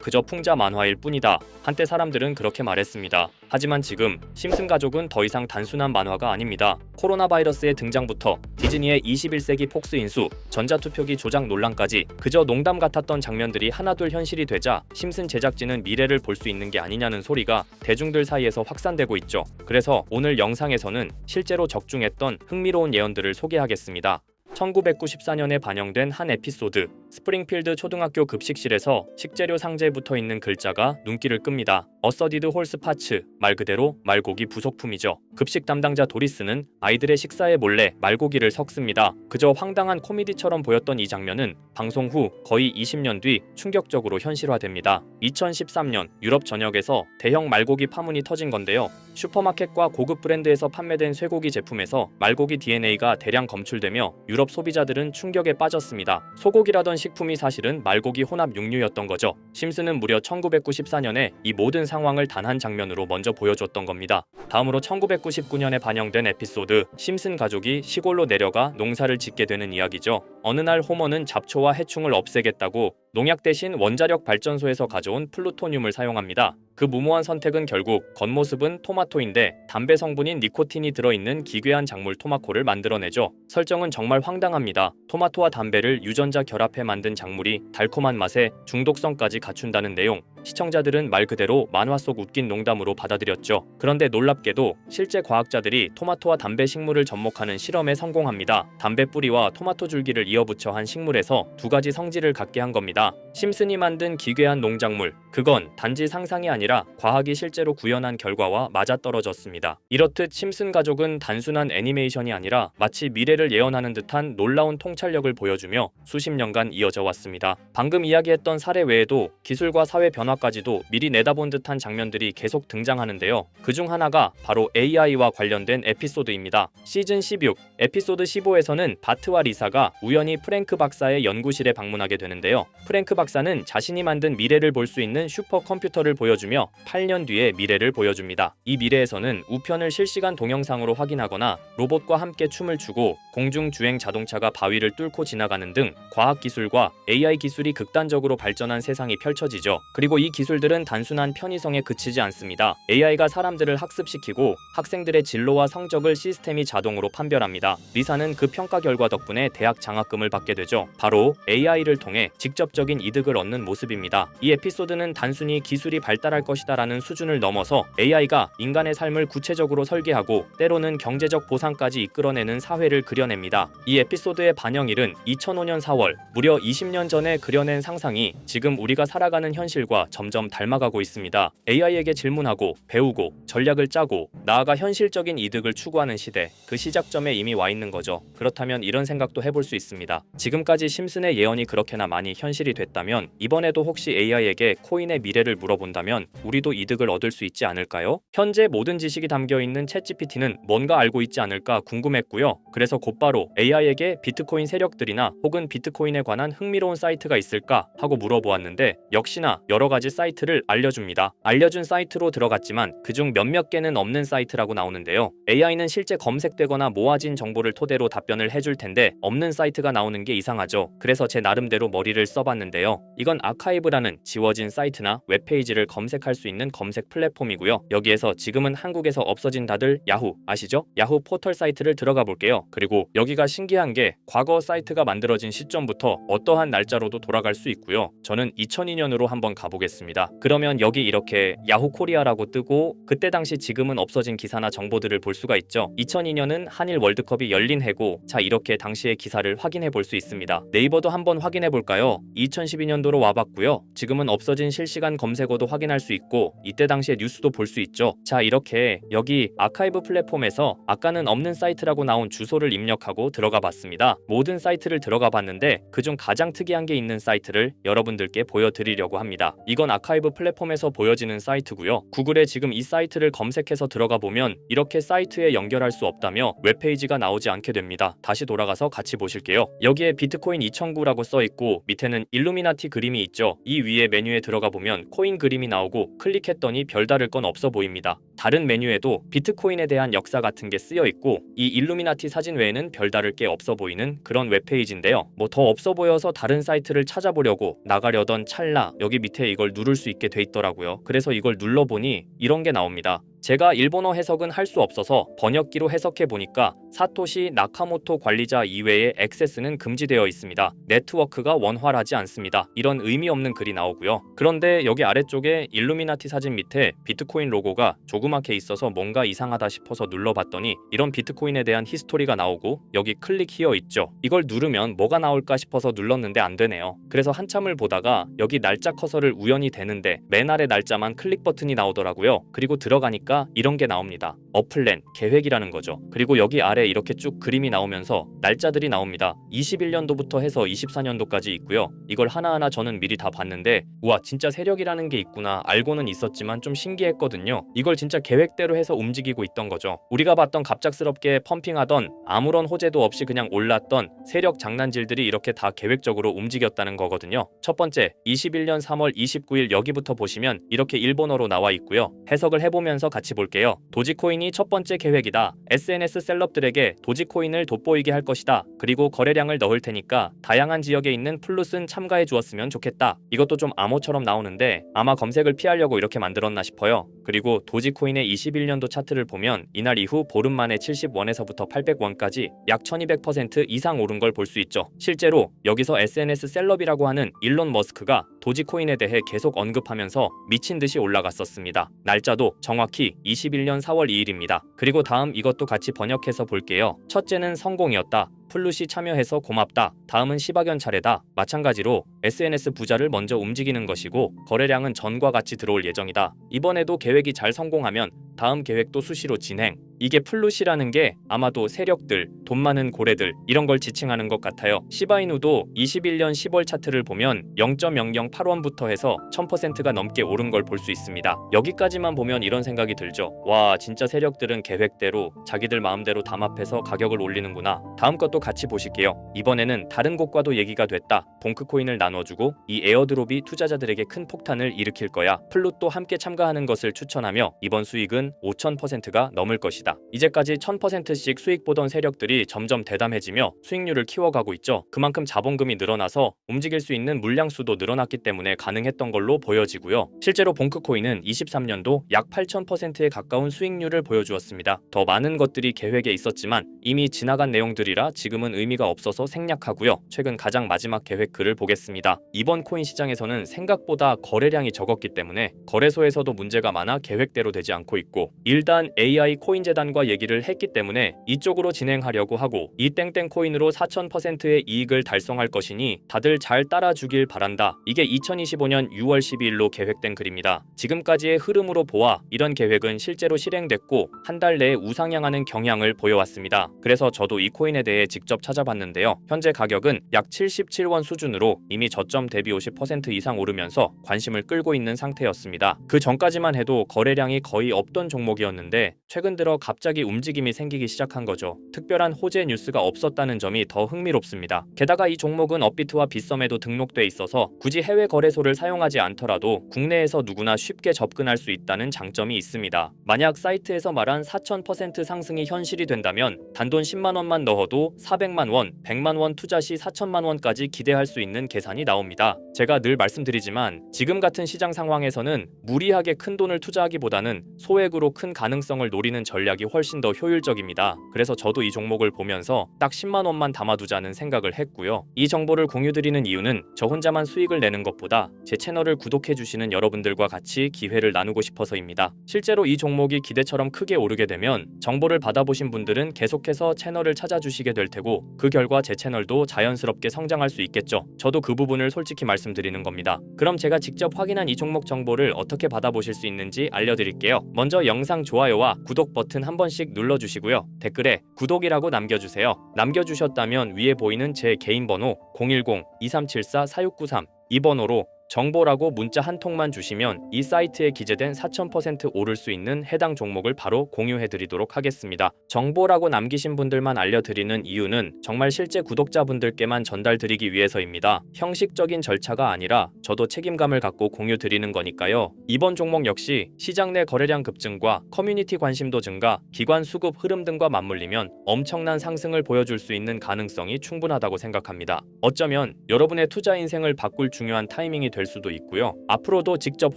그저 풍자 만화일 뿐이다. 한때 사람들은 그렇게 말했습니다. 하지만 지금 심슨 가족은 더 이상 단순한 만화가 아닙니다. 코로나 바이러스의 등장부터 디즈니의 21세기 폭스 인수, 전자투표기 조작 논란까지 그저 농담 같았던 장면들이 하나둘 현실이 되자 심슨 제작진은 미래를 볼 수 있는 게 아니냐는 소리가 대중들 사이에서 확산되고 있죠. 그래서 오늘 영상에서는 실제로 적중했던 흥미로운 예언들을 소개하겠습니다. 1994년에 반영된 한 에피소드, 스프링필드 초등학교 급식실에서 식재료 상자에 붙어있는 글자가 눈길을 끕니다. 어서디드 홀스 파츠, 말 그대로 말고기 부속품이죠. 급식 담당자 도리스는 아이들의 식사에 몰래 말고기를 섞습니다. 그저 황당한 코미디처럼 보였던 이 장면은 방송 후 거의 20년 뒤 충격적으로 현실화됩니다. 2013년 유럽 전역에서 대형 말고기 파문이 터진 건데요. 슈퍼마켓과 고급 브랜드에서 판매된 쇠고기 제품에서 말고기 DNA가 대량 검출되며 유럽 소비자들은 충격에 빠졌습니다. 소고기라던 식품이 사실은 말고기 혼합 육류였던 거죠. 심슨은 무려 1994년에 이 모든 상황을 단 한 장면으로 먼저 보여줬던 겁니다. 다음으로 1999년에 반영된 에피소드, 심슨 가족이 시골로 내려가 농사를 짓게 되는 이야기죠. 어느 날 호머는 잡초와 해충을 없애겠다고 농약 대신 원자력 발전소에서 가져온 플루토늄을 사용합니다. 그 무모한 선택은 결국 겉모습은 토마토인데 담배 성분인 니코틴이 들어있는 기괴한 작물 토마코를 만들어내죠. 설정은 정말 황당합니다. 토마토와 담배를 유전자 결합해 만든 작물이 달콤한 맛에 중독성까지 갖춘다는 내용. 시청자들은 말 그대로 만화 속 웃긴 농담으로 받아들였죠. 그런데 놀랍게도 실제 과학자들이 토마토와 담배 식물을 접목하는 실험에 성공합니다. 담배 뿌리와 토마토 줄기를 이어붙여 한 식물에서 두 가지 성질을 갖게 한 겁니다. 심슨이 만든 기괴한 농작물, 그건 단지 상상이 아니라 과학이 실제로 구현한 결과와 맞아떨어졌습니다. 이렇듯 심슨 가족은 단순한 애니메이션이 아니라 마치 미래를 예언하는 듯한 놀라운 통찰력을 보여주며 수십 년간 이어져 왔습니다. 방금 이야기했던 사례 외에도 기술과 사회 변화까지도 미리 내다본 듯한 장면들이 계속 등장하는데요. 그중 하나가 바로 AI와 관련된 에피소드입니다. 시즌 16, 에피소드 15에서는 바트와 리사가 우연히 프랭크 박사의 연구실에 방문하게 되는데요. 프랭크 박사는 자신이 만든 미래를 볼 수 있는 슈퍼컴퓨터를 보여주며 8년 뒤의 미래를 보여줍니다. 이 미래에서는 우편을 실시간 동영상으로 확인하거나 로봇과 함께 춤을 추고 공중주행 자동차가 바위를 뚫고 지나가는 등 과학기술과 AI 기술이 극단적으로 발전한 세상이 펼쳐지죠. 그리고 이 기술들은 단순한 편의성에 그치지 않습니다. AI가 사람들을 학습시키고 학생들의 진로와 성적을 시스템이 자동으로 판별합니다. 리사는 그 평가 결과 덕분에 대학 장학금을 받게 되죠. 바로 AI를 통해 직접적인 이득을 얻는 모습입니다. 이 에피소드는 단순히 기술이 발달할 것이다라는 수준을 넘어서 AI가 인간의 삶을 구체적으로 설계하고 때로는 경제적 보상까지 이끌어내는 사회를 그려냅니다. 이 에피소드의 반영일은 2005년 4월, 무려 20년 전에 그려낸 상상이 지금 우리가 살아가는 현실과 점점 닮아가고 있습니다. AI에게 질문하고 배우고 전략을 짜고 나아가 현실적인 이득을 추구하는 시대, 그 시작점에 이미 와 있는 거죠. 그렇다면 이런 생각도 해볼 수 있습니다. 지금까지 심슨의 예언이 그렇게나 많이 현실이 됐다면 이번에도 혹시 AI에게 코인의 미래를 물어본다면 우리도 이득을 얻을 수 있지 않을까요? 현재 모든 지식이 담겨있는 챗GPT는 뭔가 알고 있지 않을까 궁금했고요. 그래서 곧바로 AI에게 비트코인 세력들이나 혹은 비트코인에 관한 흥미로운 사이트가 있을까 하고 물어보았는데 역시나 여러 가지 사이트를 알려줍니다. 알려준 사이트로 들어갔지만 그중 몇몇 개는 없는 사이트라고 나오는데요. AI는 실제 검색되거나 모아진 정보를 토대로 답변을 해줄 텐데 없는 사이트가 나오는 게 이상하죠. 그래서 제 나름대로 머리를 써봤는데요. 이건 아카이브라는 지워진 사이트나 웹페이지를 검색할 수 있는 검색 플랫폼이고요. 여기에서 지금은 한국에서 없어진 다들 야후 아시죠? 야후 포털 사이트를 들어가 볼게요. 그리고 여기가 신기한 게 과거 사이트가 만들어진 시점부터 어떠한 날짜로도 돌아갈 수 있고요. 저는 2002년으로 한번 가보겠습니다. 그러면 여기 이렇게 야후 코리아라고 뜨고 그때 당시 지금은 없어진 기사나 정보들을 볼 수가 있죠. 2002년은 한일 월드컵이 열린 해고 자 이렇게 당시의 기사를 확인해 볼 수 있습니다. 네이버도 한번 확인해 볼까요? 2012년도로 와봤고요. 지금은 없어진 실시간 검색어도 확인할 수 있고 이때 당시의 뉴스도 볼 수 있죠. 자 이렇게 여기 아카이브 플랫폼에서 아까는 없는 사이트라고 나온 주소를 입력하고 들어가 봤습니다. 모든 사이트를 들어가 봤는데 그중 가장 특이한 게 있는 사이트를 여러분들께 보여드리려고 합니다. 이건 아카이브 플랫폼에서 보여지는 사이트고요. 구글에 지금 이 사이트를 검색해서 들어가 보면 이렇게 사이트에 연결할 수 없다며 웹페이지가 나오지 않게 됩니다. 다시 돌아가서 같이 보실게요. 여기에 비트코인 2009라고 써있고 밑에는 일루미나티 그림이 있죠. 이 위에 메뉴에 들어가 보면 코인 그림이 나오고 클릭했더니 별다를 건 없어 보입니다. 다른 메뉴에도 비트코인에 대한 역사 같은 게 쓰여 있고 이 일루미나티 사진 외에는 별다를 게 없어 보이는 그런 웹페이지인데요. 뭐 더 없어 보여서 다른 사이트를 찾아보려고 나가려던 찰나 여기 밑에 이걸 누를 수 있게 돼 있더라고요. 그래서 이걸 눌러보니 이런 게 나옵니다. 제가 일본어 해석은 할 수 없어서 번역기로 해석해 보니까 사토시 나카모토 관리자 이외의 액세스는 금지되어 있습니다. 네트워크가 원활하지 않습니다. 이런 의미 없는 글이 나오고요. 그런데 여기 아래쪽에 일루미나티 사진 밑에 비트코인 로고가 조그맣게 있어서 뭔가 이상하다 싶어서 눌러봤더니 이런 비트코인에 대한 히스토리가 나오고 여기 클릭 히어 있죠. 이걸 누르면 뭐가 나올까 싶어서 눌렀는데 안 되네요. 그래서 한참을 보다가 여기 날짜 커서를 우연히 대는데 맨 아래 날짜만 클릭 버튼이 나오더라고요. 그리고 들어가니까 이런 게 나옵니다. 어플랜, 계획이라는 거죠. 그리고 여기 아래 이렇게 쭉 그림이 나오면서 날짜들이 나옵니다. 21년도부터 해서 24년도까지 있고요. 이걸 하나하나 저는 미리 다 봤는데 우와 진짜 세력이라는 게 있구나 알고는 있었지만 좀 신기했거든요. 이걸 진짜 계획대로 해서 움직이고 있던 거죠. 우리가 봤던 갑작스럽게 펌핑하던 아무런 호재도 없이 그냥 올랐던 세력 장난질들이 이렇게 다 계획적으로 움직였다는 거거든요. 첫 번째 21년 3월 29일 여기부터 보시면 이렇게 일본어로 나와 있고요. 해석을 해보면서 같이 볼게요. 도지코인이 첫 번째 계획이다. SNS 셀럽들에게 도지코인을 돋보이게 할 것이다. 그리고 거래량을 넣을 테니까 다양한 지역에 있는 플룻은 참가해 주었으면 좋겠다. 이것도 좀 암호처럼 나오는데 아마 검색을 피하려고 이렇게 만들었나 싶어요. 그리고 도지코인의 21년도 차트를 보면 이날 이후 보름 만에 70원에서부터 800원까지 약 1200% 이상 오른 걸 볼 수 있죠. 실제로 여기서 SNS 셀럽이라고 하는 일론 머스크가 도지코인에 대해 계속 언급하면서 미친 듯이 올라갔었습니다. 날짜도 정확히 21년 4월 2일입니다. 그리고 다음 이것도 같이 번역해서 볼게요. 첫째는 성공이었다. 플룻이 참여해서 고맙다. 다음은 시바견 차례다. 마찬가지로 SNS 부자를 먼저 움직이는 것이고 거래량은 전과 같이 들어올 예정이다. 이번에도 계획이 잘 성공하면 다음 계획도 수시로 진행. 이게 플룻이라는 게 아마도 세력들, 돈 많은 고래들 이런 걸 지칭하는 것 같아요. 시바이누도 21년 10월 차트를 보면 0.008원부터 해서 1000%가 넘게 오른 걸 볼 수 있습니다. 여기까지만 보면 이런 생각이 들죠. 와 진짜 세력들은 계획대로 자기들 마음대로 담합해서 가격을 올리는구나. 다음 것도 같이 보실게요. 이번에는 다른 곳과도 얘기가 됐다. 봉크코인을 나눠주고 이 에어드롭이 투자자들에게 큰 폭탄을 일으킬 거야. 플룻도 함께 참가하는 것을 추천하며 이번 수익은 5000%가 넘을 것이다. 이제까지 1000%씩 수익 보던 세력들이 점점 대담해지며 수익률을 키워가고 있죠. 그만큼 자본금이 늘어나서 움직일 수 있는 물량수도 늘어났기 때문에 가능했던 걸로 보여지고요. 실제로 봉크코인은 23년도 약 8000%에 가까운 수익률을 보여주었습니다. 더 많은 것들이 계획에 있었지만 이미 지나간 내용들이라 지금은 의미가 없어서 생략하고요. 최근 가장 마지막 계획 글을 보겠습니다. 이번 코인 시장에서는 생각보다 거래량이 적었기 때문에 거래소에서도 문제가 많아 계획대로 되지 않고 있고 일단 AI 코인 재단과 얘기를 했기 때문에 이쪽으로 진행하려고 하고 이 땡땡 코인으로 4000%의 이익을 달성할 것이니 다들 잘 따라주길 바란다. 이게 2025년 6월 12일로 계획된 글입니다. 지금까지의 흐름으로 보아 이런 계획은 실제로 실행됐고 한 달 내에 우상향하는 경향을 보여왔습니다. 그래서 저도 이 코인에 대해 직접 찾아봤는데요. 현재 가격은 약 77원 수준으로 이미 저점 대비 50% 이상 오르면서 관심을 끌고 있는 상태였습니다. 그 전까지만 해도 거래량이 거의 없던 종목이었는데 최근 들어 갑자기 움직임이 생기기 시작한 거죠. 특별한 호재 뉴스가 없었다는 점이 더 흥미롭습니다. 게다가 이 종목은 업비트와 빗썸에도 등록돼 있어서 굳이 해외 거래소를 사용하지 않더라도 국내에서 누구나 쉽게 접근할 수 있다는 장점이 있습니다. 만약 사이트에서 말한 4000% 상승이 현실이 된다면 단돈 10만원만 넣어도 400만원, 100만원 투자 시 4천만원까지 기대할 수 있는 계산이 나옵니다. 제가 늘 말씀드리지만 지금 같은 시장 상황에서는 무리하게 큰 돈을 투자하기보다는 소액으로 큰 가능성을 노리는 전략이 훨씬 더 효율적입니다. 그래서 저도 이 종목을 보면서 딱 10만원만 담아두자는 생각을 했고요. 이 정보를 공유드리는 이유는 저 혼자만 수익을 내는 것보다 제 채널을 구독해주시는 여러분들과 같이 기회를 나누고 싶어서입니다. 실제로 이 종목이 기대처럼 크게 오르게 되면 정보를 받아보신 분들은 계속해서 채널을 찾아주시게 될 테고 그 결과 제 채널도 자연스럽게 성장할 수 있겠죠. 저도 그 부분을 솔직히 말씀드리는 겁니다. 그럼 제가 직접 확인한 이 종목 정보를 어떻게 받아보실 수 있는지 알려드릴게요. 먼저 영상 좋아요와 구독 버튼 한 번씩 눌러주시고요. 댓글에 구독이라고 남겨주세요. 남겨주셨다면 위에 보이는 제 개인 번호 010-2374-4693 이 번호로 정보라고 문자 한 통만 주시면 이 사이트에 기재된 4000% 오를 수 있는 해당 종목을 바로 공유해드리도록 하겠습니다. 정보라고 남기신 분들만 알려드리는 이유는 정말 실제 구독자분들께만 전달드리기 위해서입니다. 형식적인 절차가 아니라 저도 책임감을 갖고 공유드리는 거니까요. 이번 종목 역시 시장 내 거래량 급증과 커뮤니티 관심도 증가, 기관 수급 흐름 등과 맞물리면 엄청난 상승을 보여줄 수 있는 가능성이 충분하다고 생각합니다. 어쩌면 여러분의 투자 인생을 바꿀 중요한 타이밍이 될 수도 있고요. 앞으로도 직접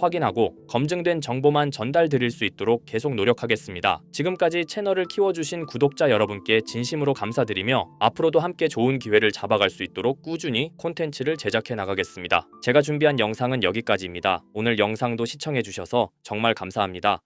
확인하고 검증된 정보만 전달드릴 수 있도록 계속 노력하겠습니다. 지금까지 채널을 키워주신 구독자 여러분께 진심으로 감사드리며 앞으로도 함께 좋은 기회를 잡아갈 수 있도록 꾸준히 콘텐츠를 제작해 나가겠습니다. 제가 준비한 영상은 여기까지입니다. 오늘 영상도 시청해주셔서 정말 감사합니다.